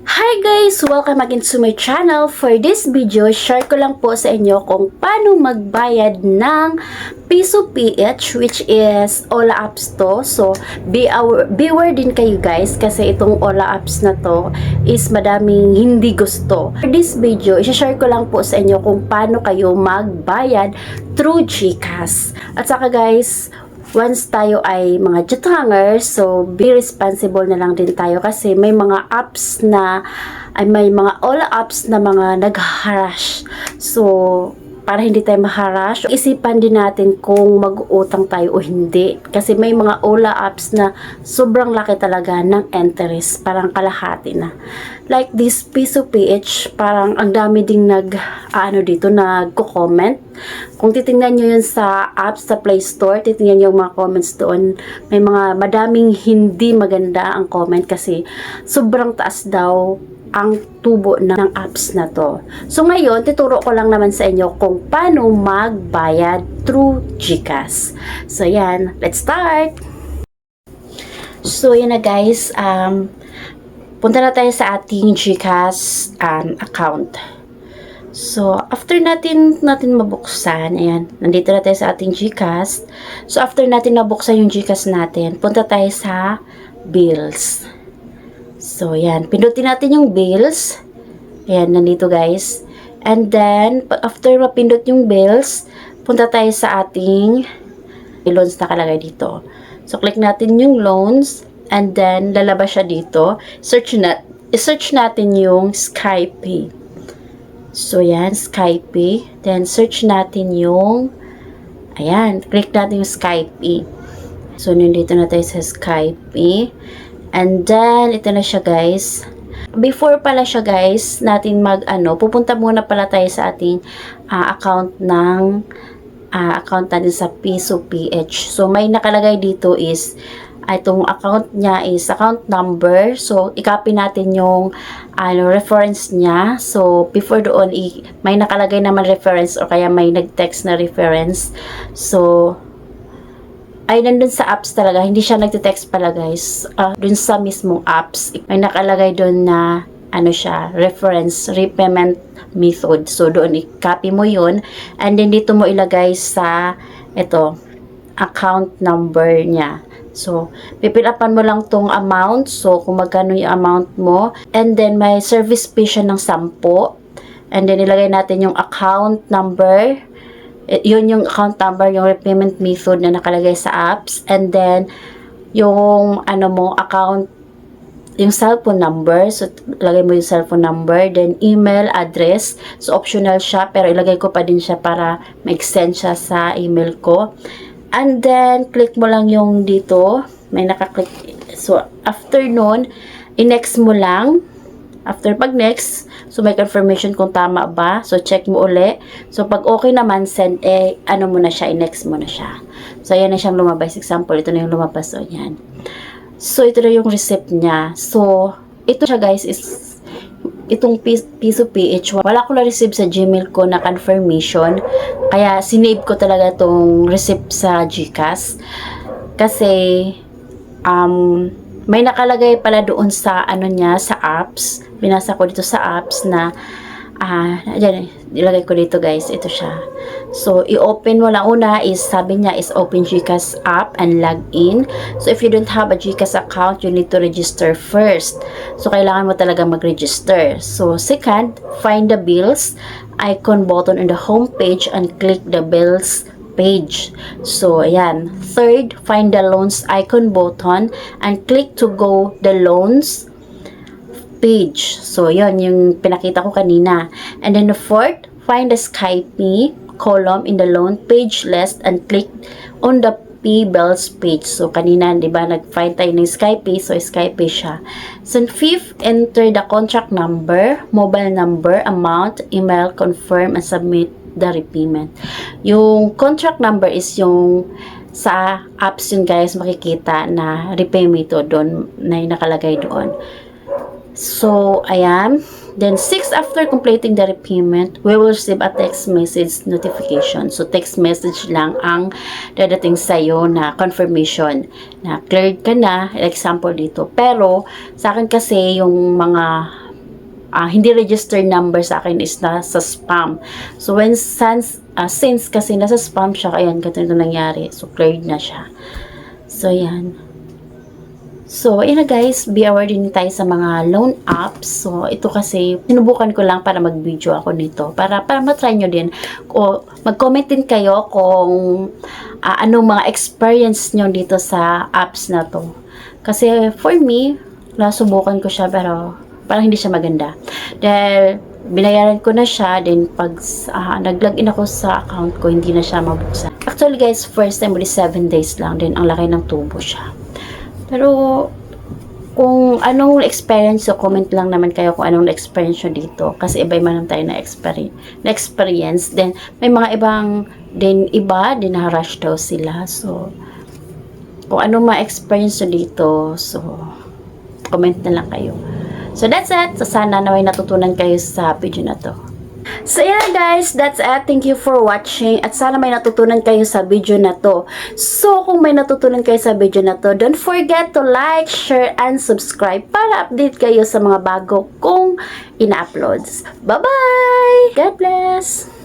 Hi guys! Welcome again to my channel. For this video, share ko lang po sa inyo kung paano magbayad ng Piso PH, which is Ola Apps to. So, beware din kayo guys kasi itong Ola Apps na to is madaming hindi gusto. For this video, i-share ko lang po sa inyo kung paano kayo magbayad through GCash. At saka guys, once tayo ay mga Juthanger, so be responsible na lang din tayo kasi may mga apps na may mga Ola apps na mga nag-harass. So para hindi tayo ma-harass, isipan din natin kung mag-utang tayo o hindi. Kasi may mga Ola apps na sobrang laki talaga ng interest, parang kalahati na. Like this Piso PH, parang ang dami ding nagko-comment. Kung titingnan nyo yun sa apps, sa Play Store, titingnan nyo yung mga comments doon. May mga madaming hindi maganda ang comment kasi sobrang taas daw ang tubo ng apps na to. So ngayon, tuturo ko lang naman sa inyo kung paano magbayad through GCash. So yan, let's start! So yan na guys, punta na tayo sa ating GCash account. So, after natin mabuksan, ayan, nandito na tayo sa ating GCash. So, after natin nabuksan yung GCash natin, punta tayo sa bills. So, ayan, pindutin natin yung bills. Ayan, nandito guys. And then, after mapindot yung bills, punta tayo sa ating loans na kalagay dito. So, click natin yung loans, and then, lalabas siya dito. I-search natin yung Skype. So, yan, Skype. Then, search natin yung, ayan, click natin yung Skype. So, nandito na tayo sa Skype. And then, ito na siya, guys. Before pala siya, guys, natin pupunta muna pala tayo sa ating account natin sa Piso PH. So, may nakalagay dito is, itong account niya is account number. So, i-copy natin yung reference niya. So, before doon, may nakalagay naman reference or kaya may nag-text na reference. So, ay nandun sa apps talaga. Hindi siya nagte-text pala guys. Dun sa mismong apps, may nakalagay doon na reference, repayment method. So, doon i-copy mo yun. And then, dito mo ilagay sa account number niya. So, pipilapan mo lang tong amount. So, kung magkano yung amount mo. And then, may service fee siya ng 10. And then, ilagay natin yung account number. Yun yung account number, yung repayment method na nakalagay sa apps. And then, yung account, yung cellphone number. So, ilagay mo yung cellphone number. Then, email address. So, optional siya. Pero, ilagay ko pa din siya para mag-send siya sa email ko. And then, click mo lang yung dito. May nakaklik. So, after nun, i-next mo lang. After pag-next, so may confirmation kung tama ba. So, check mo uli. So, pag okay naman, send, mo na siya, i-next mo na siya. So, ayan na siyang lumabas. Example, ito na yung lumabas. So, yan. So, ito na yung receipt niya. So, ito siya guys is itong Piso PH, wala ko na-receive sa Gmail ko na confirmation. Kaya, sinave ko talaga itong receipt sa GCash. Kasi, may nakalagay pala doon sa, sa apps. Binasa ko dito sa apps na, dyan, ilagay ko dito guys, ito siya. So, i-open mo lang una is, sabi niya is open GCash app and log in. So, if you don't have a GCash account, you need to register first. So, kailangan mo talaga mag-register. So, second, find the bills icon button on the home page and click the bills page. So, ayan. Third, find the loans icon button and click to go the loans page. So, yun, yung pinakita ko kanina. And then the fourth, find the Skype column in the loan page list and click on the P-bills page. So, kanina, di ba, nag-find tayo ng Skype. So, Skype siya. So, fifth, enter the contract number, mobile number, amount, email, confirm, and submit the repayment. Yung contract number is yung sa apps yun guys, makikita na repayment doon na nakalagay doon. So, ayan. Then, 6 after completing the repayment, we will receive a text message notification. So, text message lang ang dadating sa'yo na confirmation na cleared ka na, example dito. Pero, sa akin kasi, yung mga hindi registered number sa akin is nasa spam. So since kasi nasa spam siya, ayan, ganito nangyari. So cleared na siya. So yan. So, ayun na guys, be aware din tayo sa mga loan apps. So, ito kasi, sinubukan ko lang para mag-video ako nito. Para matry nyo din. O, mag-comment din kayo kung anong mga experience nyo dito sa apps na to. Kasi, for me, nasubukan ko siya pero parang hindi siya maganda. Dahil, binayaran ko na siya, then pag nag-login ako sa account ko, hindi na siya mabuksan. Actually guys, first time ulit 7 days lang, then ang laki ng tubo siya. Pero, kung anong experience so comment lang naman kayo kung anong experience nyo dito. Kasi iba-iba naman tayo na experience. Then, may mga iba, din na-rush daw sila. So, kung anong ma-experience nyo dito, so, comment na lang kayo. So, that's it. So, sana na may natutunan kayo sa video na to. So, yan guys, that's it. Thank you for watching. At sana may natutunan kayo sa video na to. So, kung may natutunan kayo sa video na to, don't forget to like, share, and subscribe para update kayo sa mga bago kong ina-uploads. Bye-bye! God bless!